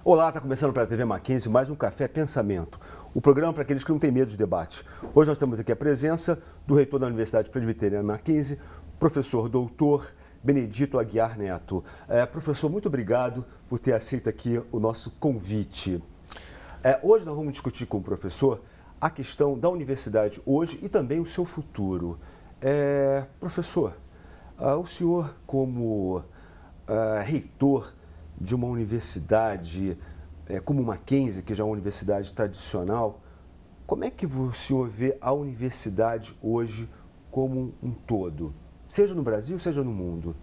Olá, está começando pela TV Mackenzie mais um Café Pensamento, o programa para aqueles que não têm medo de debate. Hoje nós temos aqui a presença do reitor da Universidade Presbiteriana Mackenzie, professor doutor Benedito Aguiar Neto. Professor, muito obrigado por ter aceito aqui o nosso convite. Hoje nós vamos discutir com o professor a questão da universidade hoje e também o seu futuro. Professor, o senhor como reitor de uma universidade como Mackenzie, que já é uma universidade tradicional, como é que o senhor vê a universidade hoje como um todo, seja no Brasil, seja no mundo?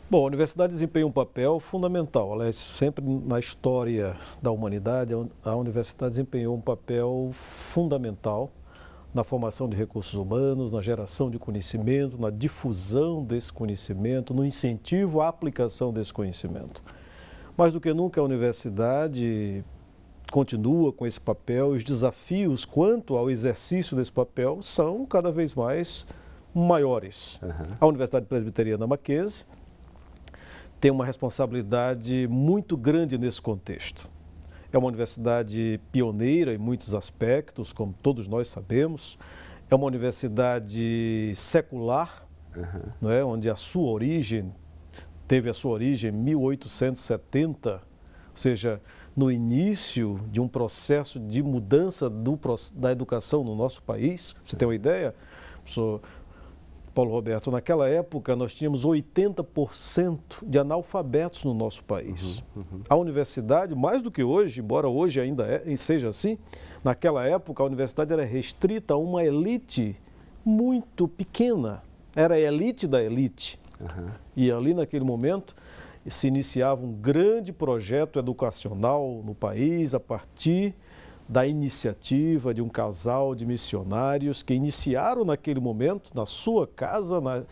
Bom, a universidade desempenha um papel fundamental. Aliás, sempre na história da humanidade, a universidade desempenhou um papel fundamental na formação de recursos humanos, na geração de conhecimento, na difusão desse conhecimento, no incentivo à aplicação desse conhecimento. Mais do que nunca, a universidade continua com esse papel e os desafios quanto ao exercício desse papel são cada vez mais maiores. A Universidade Presbiteriana Mackenzie tem uma responsabilidade muito grande nesse contexto. É uma universidade pioneira em muitos aspectos, como todos nós sabemos. É uma universidade secular, não é? Onde teve a sua origem em 1870, ou seja, no início de um processo de mudança da educação no nosso país. Você tem uma ideia, professor Paulo Roberto? Naquela época nós tínhamos 80% de analfabetos no nosso país. A universidade, mais do que hoje, embora hoje ainda seja assim, naquela época a universidade era restrita a uma elite muito pequena, era a elite da elite. E ali naquele momento se iniciava um grande projeto educacional no país a partir da iniciativa de um casal de missionários que iniciaram naquele momento, na sua casa, na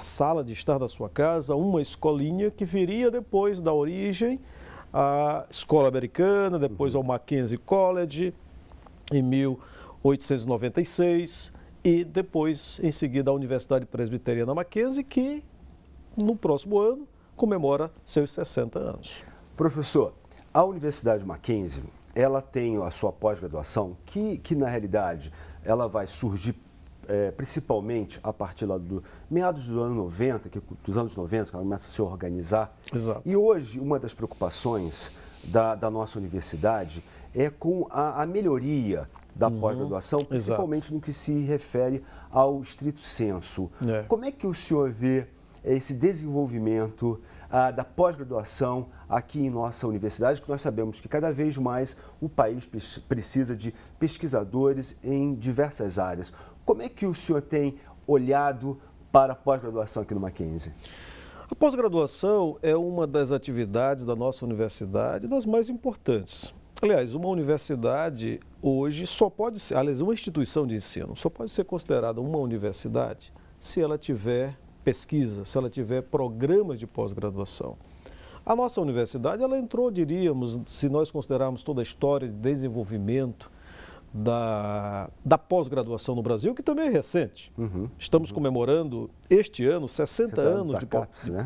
sala de estar da sua casa, uma escolinha que viria depois da origem à escola americana, depois ao Mackenzie College, em 1896, e depois, em seguida, a Universidade Presbiteriana Mackenzie, que no próximo ano comemora seus 60 anos. Professor, a Universidade Mackenzie, ela tem a sua pós-graduação, que na realidade ela vai surgir principalmente a partir lá do meados do ano 90, dos anos 90, que ela começa a se organizar. Exato. E hoje uma das preocupações da nossa universidade é com a melhoria da pós-graduação, principalmente no que se refere ao estrito sensu. Como é que o senhor vê esse desenvolvimento da pós-graduação aqui em nossa universidade, que nós sabemos que cada vez mais o país precisa de pesquisadores em diversas áreas. Como é que o senhor tem olhado para a pós-graduação aqui no Mackenzie? A pós-graduação é uma das atividades da nossa universidade, das mais importantes. Aliás, uma universidade hoje só pode ser, aliás, uma instituição de ensino só pode ser considerada uma universidade se ela tiver pesquisa, se ela tiver programas de pós-graduação. A nossa universidade, ela entrou, diríamos, se nós considerarmos toda a história de desenvolvimento da pós-graduação no Brasil, que também é recente. Estamos comemorando este ano 60 anos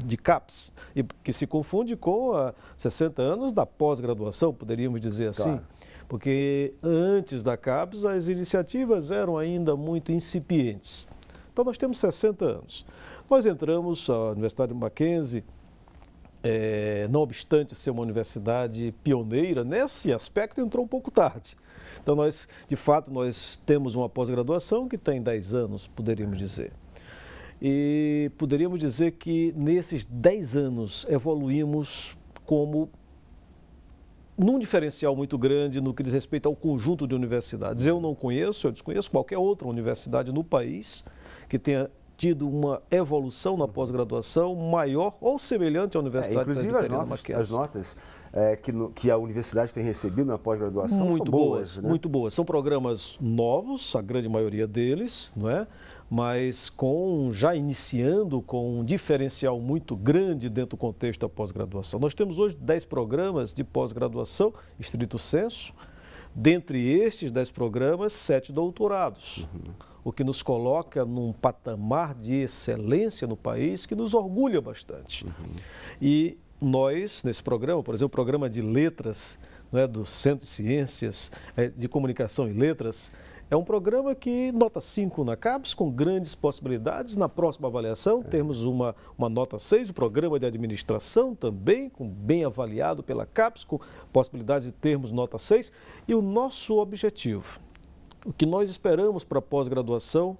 de CAPES, e que se confunde com 60 anos da pós-graduação, poderíamos dizer assim. Porque antes da CAPES as iniciativas eram ainda muito incipientes. Então nós temos 60 anos. Nós entramos, a Universidade Mackenzie, não obstante ser uma universidade pioneira, nesse aspecto entrou um pouco tarde. Então de fato, nós temos uma pós-graduação que tem 10 anos, poderíamos dizer. E poderíamos dizer que nesses 10 anos evoluímos num diferencial muito grande no que diz respeito ao conjunto de universidades. Eu desconheço qualquer outra universidade no país que tenha tido uma evolução na pós-graduação maior ou semelhante à Universidade Presbiteriana Mackenzie. As notas que a universidade tem recebido na pós-graduação são boas, né? Muito boas. São programas novos, a grande maioria deles, não é? Mas já iniciando com um diferencial muito grande dentro do contexto da pós-graduação. Nós temos hoje 10 programas de pós-graduação, estrito sensu. Dentre estes 10 programas, 7 doutorados. O que nos coloca num patamar de excelência no país que nos orgulha bastante. E nós, nesse programa, por exemplo, o programa de letras, né, do Centro de Ciências de Comunicação e Letras, é um programa que nota 5 na CAPES, com grandes possibilidades. Na próxima avaliação, temos uma nota 6, o programa de administração também, bem avaliado pela CAPES, com possibilidade de termos nota 6. E o nosso objetivo, o que nós esperamos para a pós-graduação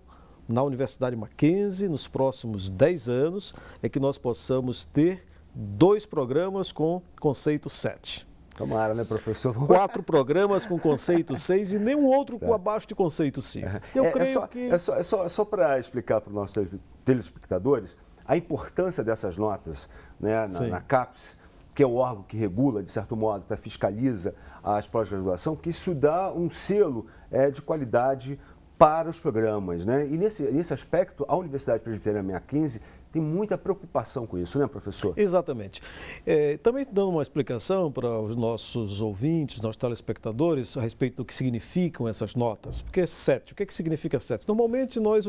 na Universidade Mackenzie, nos próximos 10 anos, é que nós possamos ter 2 programas com conceito 7. Tomara, né, professor? 4 programas com conceito 6 e nenhum outro com abaixo de conceito 5. Eu creio que... É só para explicar para os nossos telespectadores a importância dessas notas, né, na CAPES, que é o órgão que regula, de certo modo, fiscaliza as pós-graduação, que isso dá um selo de qualidade para os programas, né? E nesse aspecto, a Universidade Presbiteriana Mackenzie tem muita preocupação com isso, né, professor? Exatamente. Também dando uma explicação para os nossos ouvintes, nossos telespectadores, a respeito do que significam essas notas. Porque 7, o que significa 7? Normalmente nós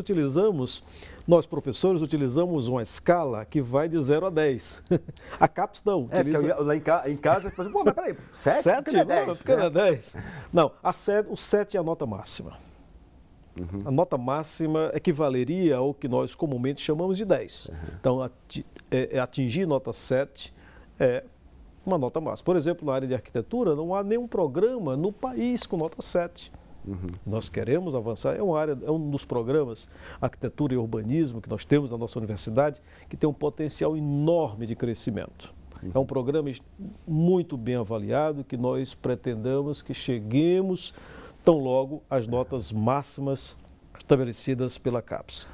professores, utilizamos uma escala que vai de 0 a 10. A CAPES não. Utiliza... Lá em casa, por exemplo, mas peraí, 7? Porque não é 10. Porque não é 10. Não, o 7 é a nota máxima. A nota máxima equivaleria ao que nós comumente chamamos de 10. Então, atingir nota 7 é uma nota máxima. Por exemplo, na área de arquitetura, não há nenhum programa no país com nota 7. Nós queremos avançar, é um dos programas, arquitetura e urbanismo, que nós temos na nossa universidade, que tem um potencial enorme de crescimento. É um programa muito bem avaliado, que nós pretendamos que cheguemos tão logo as notas máximas estabelecidas pela CAPES.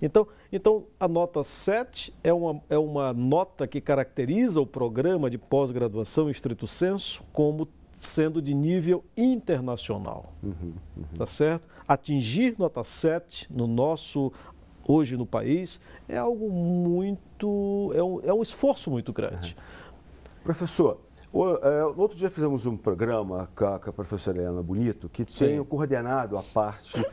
Então a nota 7 é uma nota que caracteriza o programa de pós-graduação em estrito senso como sendo de nível internacional. Tá certo? Atingir nota 7 hoje no país é algo muito, é um esforço muito grande. Professor, outro dia fizemos um programa com a professora Helena Bonito, que tem coordenado a parte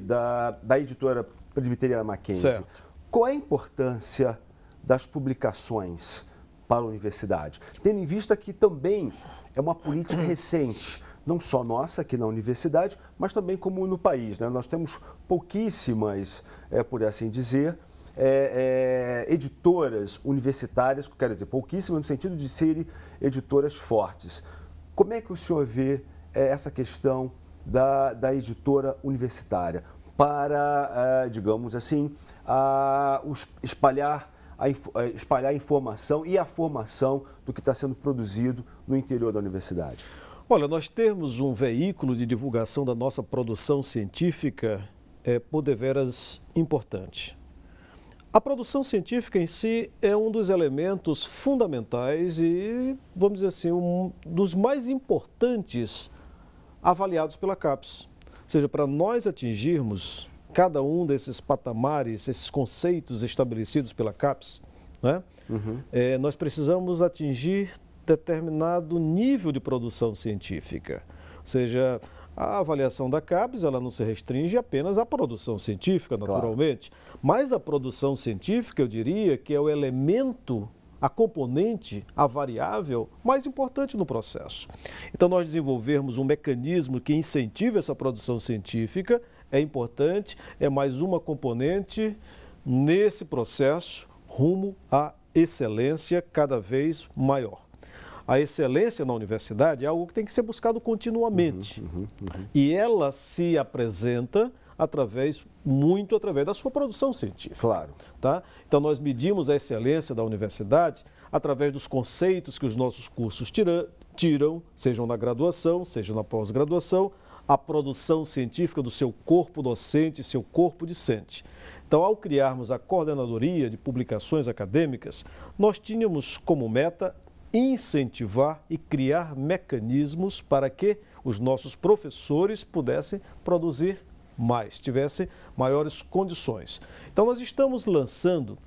da editora Presbiteriana Mackenzie. Certo. Qual é a importância das publicações para a universidade? Tendo em vista que também é uma política recente, não só nossa aqui na universidade, mas também como no país, né? Nós temos pouquíssimas, por assim dizer, editoras universitárias, quero dizer, pouquíssimas no sentido de serem editoras fortes. Como é que o senhor vê essa questão da editora universitária para, digamos assim, espalhar a informação e a formação do que está sendo produzido no interior da universidade? Olha, nós temos um veículo de divulgação da nossa produção científica por deveras importante. A produção científica em si é um dos elementos fundamentais e, vamos dizer assim, um dos mais importantes avaliados pela CAPES. Ou seja, para nós atingirmos cada um desses patamares, esses conceitos estabelecidos pela CAPES, né? Nós precisamos atingir determinado nível de produção científica. Ou seja, a avaliação da CAPES, ela não se restringe apenas à produção científica, naturalmente, mas a produção científica, eu diria que é o elemento, a componente, a variável mais importante no processo. Então, nós desenvolvermos um mecanismo que incentive essa produção científica é importante, é mais uma componente nesse processo rumo à excelência cada vez maior. A excelência na universidade é algo que tem que ser buscado continuamente. E ela se apresenta muito através da sua produção científica. Claro. Tá? Então, nós medimos a excelência da universidade através dos conceitos que os nossos cursos tiram, sejam na graduação, seja na pós-graduação, a produção científica do seu corpo docente, seu corpo discente. Então, ao criarmos a Coordenadoria de Publicações Acadêmicas, nós tínhamos como meta incentivar e criar mecanismos para que os nossos professores pudessem produzir mais, tivessem maiores condições. Então, nós estamos lançando,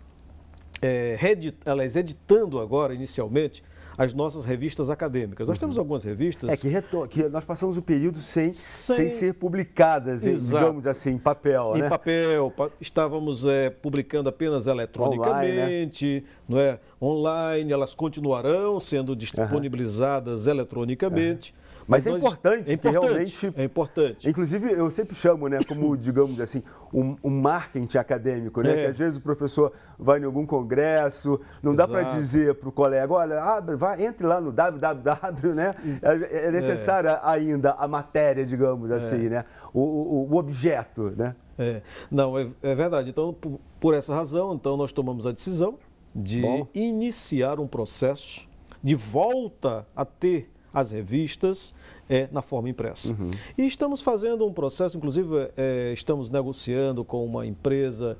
editando agora, inicialmente, as nossas revistas acadêmicas. Nós temos algumas revistas... que nós passamos um período sem ser publicadas, digamos assim, em papel, né? Em papel, estávamos publicando apenas eletronicamente, não é? Online, elas continuarão sendo disponibilizadas eletronicamente. Mas é importante, que realmente... É importante. Inclusive, eu sempre chamo, né, como, digamos assim, um marketing acadêmico, né? Que às vezes o professor vai em algum congresso, não dá para dizer para o colega, olha, entre lá no www, né? É necessária ainda a matéria, digamos assim, né? O objeto, né? Não, é verdade. Então, por essa razão, então, nós tomamos a decisão de iniciar um processo de volta a ter as revistas na forma impressa. E estamos fazendo um processo, inclusive estamos negociando com uma empresa,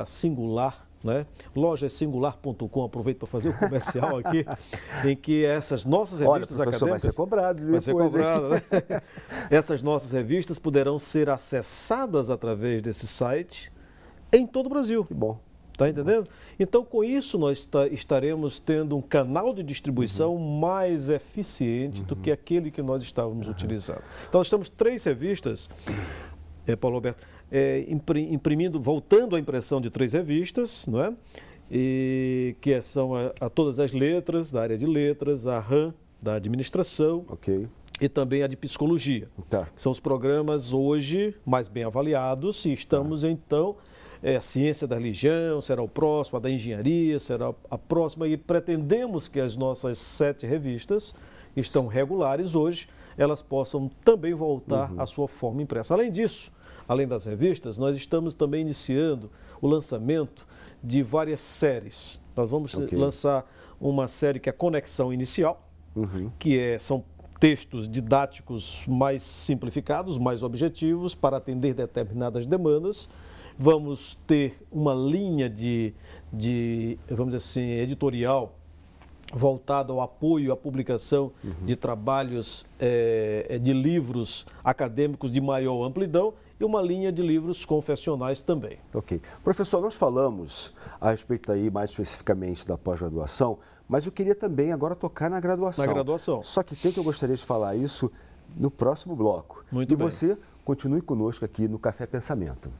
a Singular, né? Lojasingular.com, aproveito para fazer o comercial aqui, em que essas nossas revistas acadêmicas... vai ser cobrado depois. Vai ser cobrado, né? Essas nossas revistas poderão ser acessadas através desse site em todo o Brasil. Que bom. Está entendendo? Então, com isso, nós estaremos tendo um canal de distribuição mais eficiente do que aquele que nós estávamos utilizando. Então, nós temos 3 revistas, Paulo Alberto, voltando à impressão de 3 revistas, não é? E que são a Todas as Letras, da área de letras, a RAM, da administração. E também a de psicologia. São os programas hoje mais bem avaliados e estamos, então... a ciência da religião será o próximo, a da engenharia será a próxima, e pretendemos que as nossas 7 revistas, que estão regulares hoje, elas possam também voltar à sua forma impressa. Além disso, além das revistas, nós estamos também iniciando o lançamento de várias séries. Nós vamos lançar uma série que é Conexão Inicial, que são textos didáticos mais simplificados, mais objetivos, para atender determinadas demandas. Vamos ter uma linha vamos dizer assim, editorial voltada ao apoio à publicação de trabalhos, de livros acadêmicos de maior amplidão e uma linha de livros confessionais também. Professor, nós falamos a respeito aí mais especificamente da pós-graduação, mas eu queria também agora tocar na graduação. Na graduação. Só que eu gostaria de falar isso no próximo bloco. Muito bem. Você continue conosco aqui no Café Pensamento.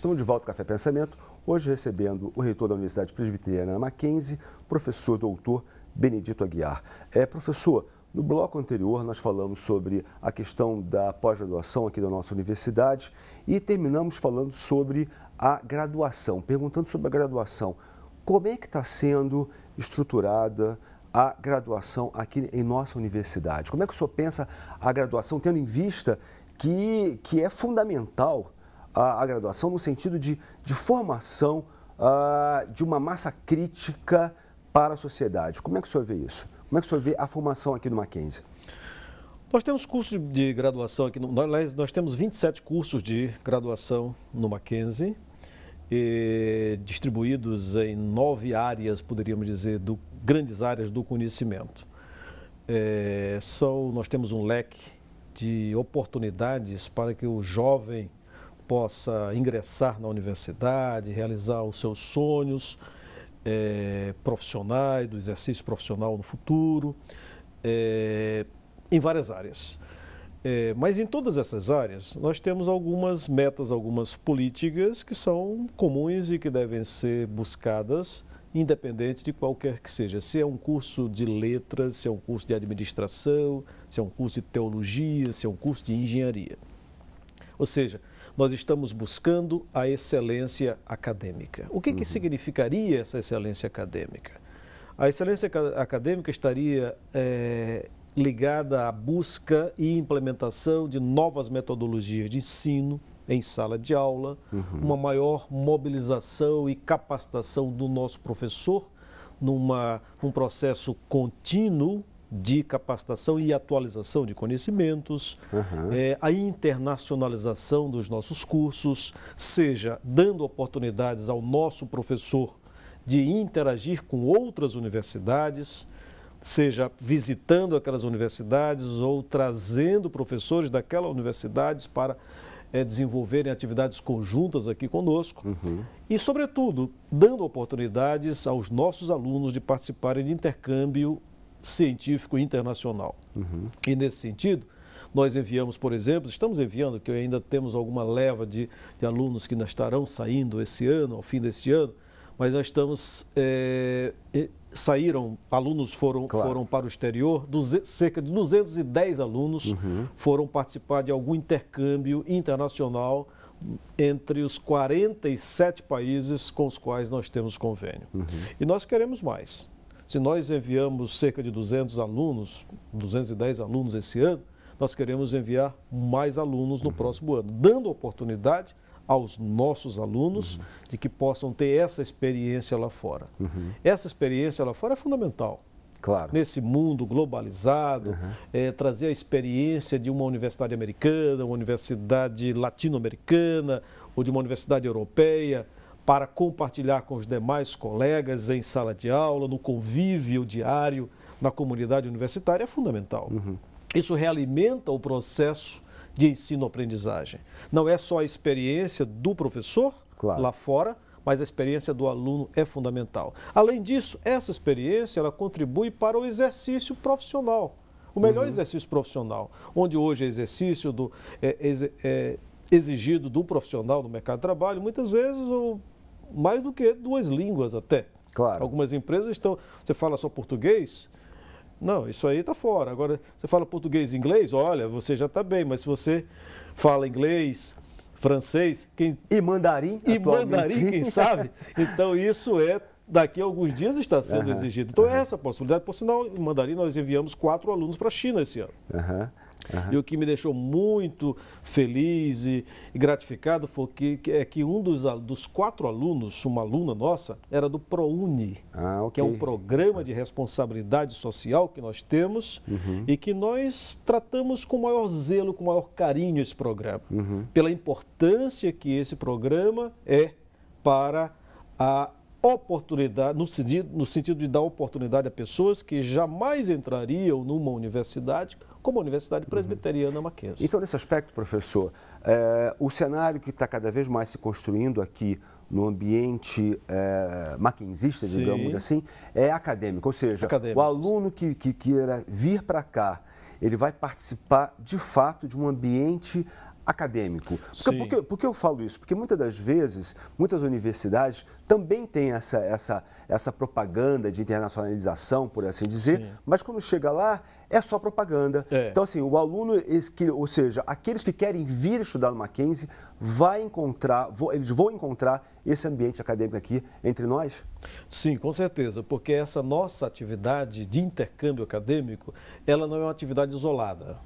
Estamos de volta ao Café Pensamento, hoje recebendo o reitor da Universidade Presbiteriana Mackenzie, professor doutor Benedito Aguiar. Professor, no bloco anterior nós falamos sobre a questão da pós-graduação aqui da nossa universidade e terminamos falando sobre a graduação, perguntando sobre a graduação. Como é que está sendo estruturada a graduação aqui em nossa universidade? Como é que o senhor pensa a graduação, tendo em vista que é fundamental a graduação no sentido de formação de uma massa crítica para a sociedade? Como é que o senhor vê isso? Como é que o senhor vê a formação aqui no Mackenzie? Nós temos cursos de graduação aqui, nós temos 27 cursos de graduação no Mackenzie distribuídos em 9 áreas, poderíamos dizer, grandes áreas do conhecimento. Nós temos um leque de oportunidades para que o jovem possa ingressar na universidade, realizar os seus sonhos profissionais, do exercício profissional no futuro, em várias áreas. Mas em todas essas áreas, nós temos algumas metas, algumas políticas que são comuns e que devem ser buscadas, independente de qualquer que seja. Se é um curso de letras, se é um curso de administração, se é um curso de teologia, se é um curso de engenharia. Ou seja, nós estamos buscando a excelência acadêmica. O que significaria essa excelência acadêmica? A excelência acadêmica estaria ligada à busca e implementação de novas metodologias de ensino em sala de aula, uma maior mobilização e capacitação do nosso professor num processo contínuo de capacitação e atualização de conhecimentos, a internacionalização dos nossos cursos, seja dando oportunidades ao nosso professor de interagir com outras universidades, seja visitando aquelas universidades ou trazendo professores daquelas universidades para desenvolverem atividades conjuntas aqui conosco e, sobretudo, dando oportunidades aos nossos alunos de participarem de intercâmbio científico internacional. E, nesse sentido, nós enviamos, por exemplo, estamos enviando, que ainda temos alguma leva de alunos que ainda estarão saindo esse ano, ao fim desse ano, mas nós estamos... alunos foram para o exterior, cerca de 210 alunos foram participar de algum intercâmbio internacional entre os 47 países com os quais nós temos convênio. E nós queremos mais. Se nós enviamos cerca de 200 alunos, 210 alunos esse ano, nós queremos enviar mais alunos no próximo ano, dando oportunidade aos nossos alunos de que possam ter essa experiência lá fora. Essa experiência lá fora é fundamental. Claro. Nesse mundo globalizado, trazer a experiência de uma universidade americana, uma universidade latino-americana ou de uma universidade europeia para compartilhar com os demais colegas em sala de aula, no convívio diário, na comunidade universitária é fundamental. Isso realimenta o processo de ensino-aprendizagem. Não é só a experiência do professor lá fora, mas a experiência do aluno é fundamental. Além disso, essa experiência ela contribui para o exercício profissional, o melhor exercício profissional, onde hoje é exercício exigido do profissional no mercado de trabalho, muitas vezes mais do que 2 línguas até. Algumas empresas estão... Você fala só português? Não, isso aí está fora. Agora, você fala português e inglês, olha, você já está bem, mas se você fala inglês, francês... E mandarim, quem sabe? Então, isso daqui a alguns dias está sendo exigido. Então, é essa possibilidade. Por sinal, em mandarim, nós enviamos 4 alunos para a China esse ano. E o que me deixou muito feliz e gratificado foi que um dos 4 alunos, uma aluna nossa, era do ProUni, que é um programa de responsabilidade social que nós temos e que nós tratamos com maior zelo, com maior carinho esse programa, pela importância que esse programa é para a oportunidade, no sentido de dar oportunidade a pessoas que jamais entrariam numa universidade como a Universidade Presbiteriana Mackenzie. Então, nesse aspecto, professor, o cenário que está cada vez mais se construindo aqui no ambiente mackenzista, digamos assim, é acadêmico. Ou seja, o aluno que queira vir para cá, ele vai participar, de fato, de um ambiente acadêmico. Por que eu falo isso? Porque muitas das vezes, muitas universidades também têm essa propaganda de internacionalização, por assim dizer, mas quando chega lá, é só propaganda. Então, assim, o aluno, ou seja, aqueles que querem vir estudar no Mackenzie, eles vão encontrar esse ambiente acadêmico aqui entre nós? Sim, com certeza, porque essa nossa atividade de intercâmbio acadêmico, ela não é uma atividade isolada.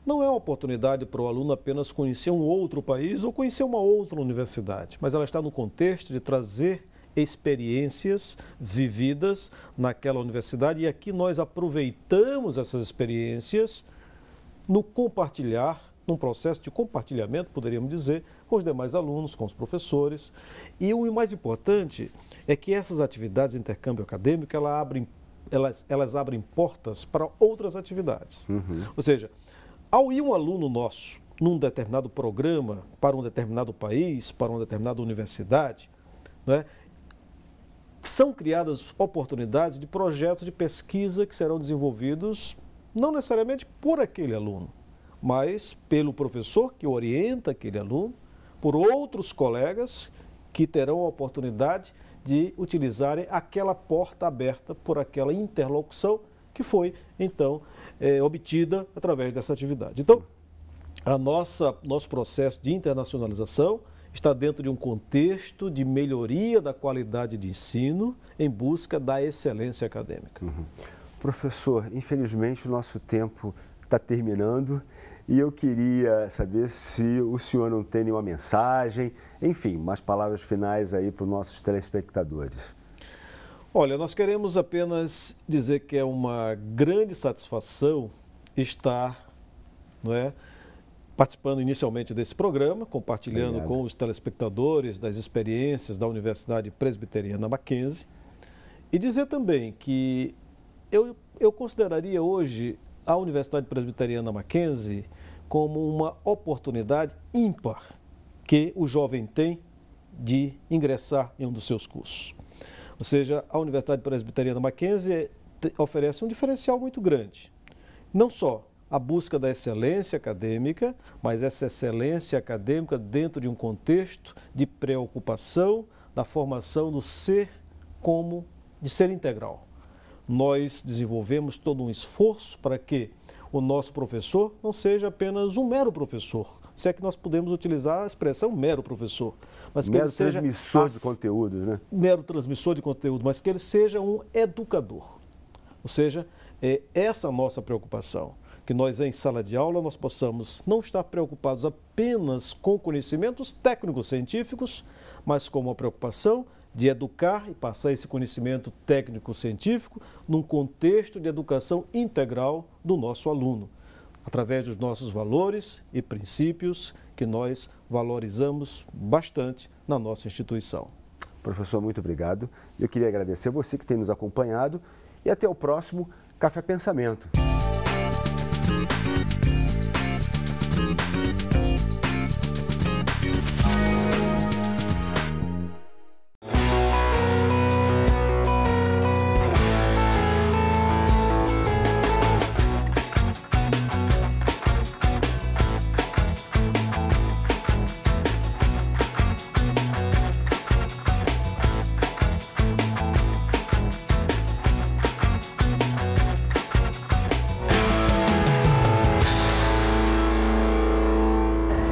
Não é uma oportunidade para o aluno apenas conhecer um outro país ou conhecer uma outra universidade, mas ela está no contexto de trazer experiências vividas naquela universidade, e aqui nós aproveitamos essas experiências no compartilhar num processo de compartilhamento, poderíamos dizer, com os demais alunos, com os professores. E o mais importante é que essas atividades de intercâmbio acadêmico, elas abrem portas para outras atividades. Ou seja, ao ir um aluno nosso num determinado programa, para um determinado país, para uma determinada universidade, né, são criadas oportunidades de projetos de pesquisa que serão desenvolvidos não necessariamente por aquele aluno, mas pelo professor que orienta aquele aluno, por outros colegas que terão a oportunidade de utilizarem aquela porta aberta por aquela interlocução que foi, então, obtida através dessa atividade. Então, nosso processo de internacionalização está dentro de um contexto de melhoria da qualidade de ensino em busca da excelência acadêmica. Professor, infelizmente o nosso tempo está terminando e eu queria saber se o senhor não tem nenhuma mensagem, enfim, umas palavras finais aí para os nossos telespectadores. Olha, nós queremos apenas dizer que é uma grande satisfação estar, não é, participando inicialmente desse programa, compartilhando com os telespectadores das experiências da Universidade Presbiteriana Mackenzie, e dizer também que eu consideraria hoje a Universidade Presbiteriana Mackenzie como uma oportunidade ímpar que o jovem tem de ingressar em um dos seus cursos. Ou seja, a Universidade Presbiteriana Mackenzie oferece um diferencial muito grande. Não só a busca da excelência acadêmica, mas essa excelência acadêmica dentro de um contexto de preocupação da formação do ser de ser integral. Nós desenvolvemos todo um esforço para que o nosso professor não seja apenas um mero professor, se é que nós podemos utilizar a expressão mero professor. Mas que ele seja transmissor de conteúdos, né? Mero transmissor de conteúdo, mas que ele seja um educador. Ou seja, é essa a nossa preocupação, que nós em sala de aula nós possamos não estar preocupados apenas com conhecimentos técnicos científicos, mas com uma preocupação de educar e passar esse conhecimento técnico-científico num contexto de educação integral do nosso aluno, através dos nossos valores e princípios que nós valorizamos bastante na nossa instituição. Professor, muito obrigado. Eu queria agradecer você que tem nos acompanhado e até o próximo Café Pensamento.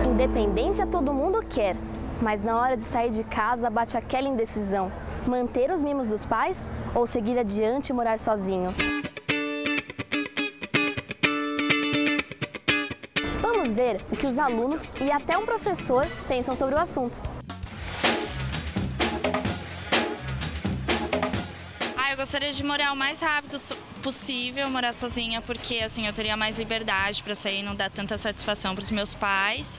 Independência todo mundo quer, mas na hora de sair de casa bate aquela indecisão. Manter os mimos dos pais ou seguir adiante e morar sozinho? Vamos ver o que os alunos e até um professor pensam sobre o assunto. Eu gostaria de morar o mais rápido possível, morar sozinha, porque assim eu teria mais liberdade para sair e não dar tanta satisfação para os meus pais.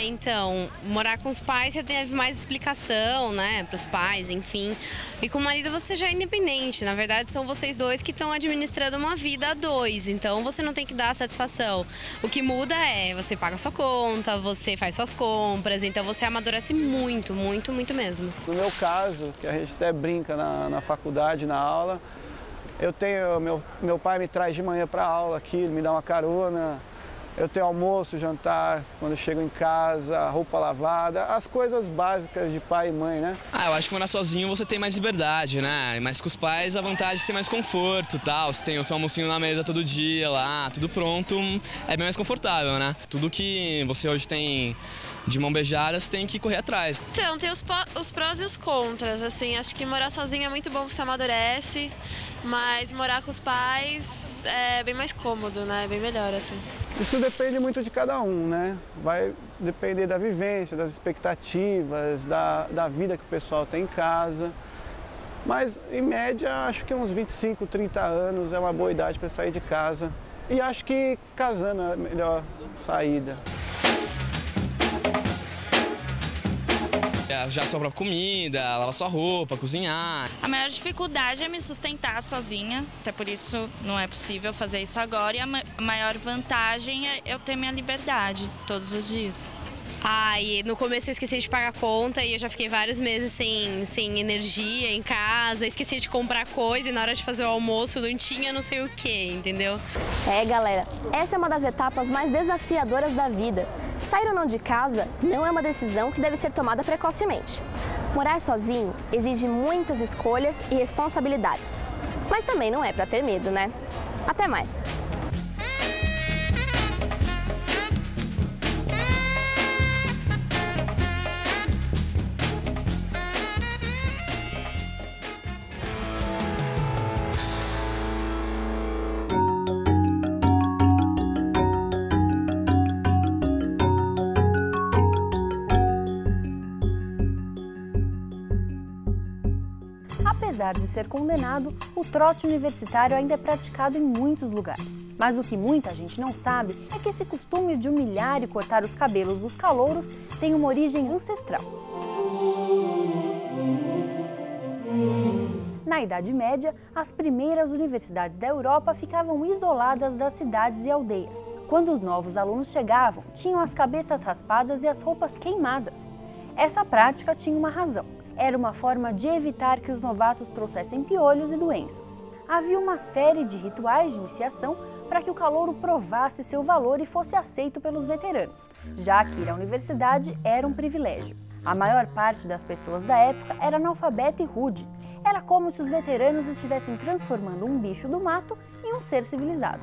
Então, morar com os pais você teve mais explicação, né, para os pais, enfim. E com o marido você já é independente, na verdade são vocês dois que estão administrando uma vida a dois, então você não tem que dar satisfação. O que muda é, você paga sua conta, você faz suas compras, então você amadurece muito, muito, muito mesmo. No meu caso, que a gente até brinca na faculdade, na aula, eu tenho, meu pai me traz de manhã para a aula aqui, ele me dá uma carona, eu tenho almoço, jantar, quando eu chego em casa, roupa lavada, as coisas básicas de pai e mãe, né? Eu acho que morar sozinho você tem mais liberdade, né? Mas com os pais a vantagem é ter mais conforto, tal. Você tem o seu almocinho na mesa todo dia lá, tudo pronto, é bem mais confortável, né? Tudo que você hoje tem de mão beijada, você tem que correr atrás. Então, tem os prós e os contras, assim, acho que morar sozinho é muito bom, você amadurece, mas morar com os pais é bem mais cômodo, né? É bem melhor, assim. Isso depende muito de cada um, né? Vai depender da vivência, das expectativas, da vida que o pessoal tem em casa. Mas, em média, acho que uns 25, 30 anos é uma boa idade para sair de casa. E acho que casando é a melhor saída. já sua própria comida, lavar sua roupa, cozinhar. A maior dificuldade é me sustentar sozinha, até por isso não é possível fazer isso agora. E a maior vantagem é eu ter minha liberdade todos os dias. E no começo eu esqueci de pagar a conta e eu já fiquei vários meses sem energia em casa, esqueci de comprar coisa e na hora de fazer o almoço não tinha não sei o que, entendeu? Galera, essa é uma das etapas mais desafiadoras da vida. Sair ou não de casa não é uma decisão que deve ser tomada precocemente. Morar sozinho exige muitas escolhas e responsabilidades. Mas também não é para ter medo, né? Até mais! Apesar de ser condenado, o trote universitário ainda é praticado em muitos lugares. Mas o que muita gente não sabe é que esse costume de humilhar e cortar os cabelos dos calouros tem uma origem ancestral. Na Idade Média, as primeiras universidades da Europa ficavam isoladas das cidades e aldeias. Quando os novos alunos chegavam, tinham as cabeças raspadas e as roupas queimadas. Essa prática tinha uma razão. Era uma forma de evitar que os novatos trouxessem piolhos e doenças. Havia uma série de rituais de iniciação para que o calouro provasse seu valor e fosse aceito pelos veteranos, já que ir à universidade era um privilégio. A maior parte das pessoas da época era analfabeta e rude. Era como se os veteranos estivessem transformando um bicho do mato em um ser civilizado.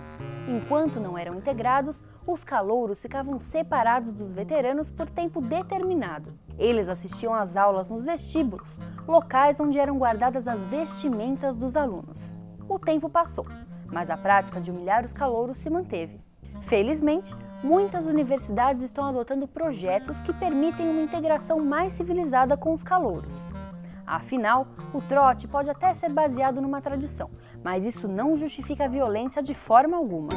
Enquanto não eram integrados, os calouros ficavam separados dos veteranos por tempo determinado. Eles assistiam às aulas nos vestíbulos, locais onde eram guardadas as vestimentas dos alunos. O tempo passou, mas a prática de humilhar os calouros se manteve. Felizmente, muitas universidades estão adotando projetos que permitem uma integração mais civilizada com os calouros. Afinal, o trote pode até ser baseado numa tradição, mas isso não justifica a violência de forma alguma.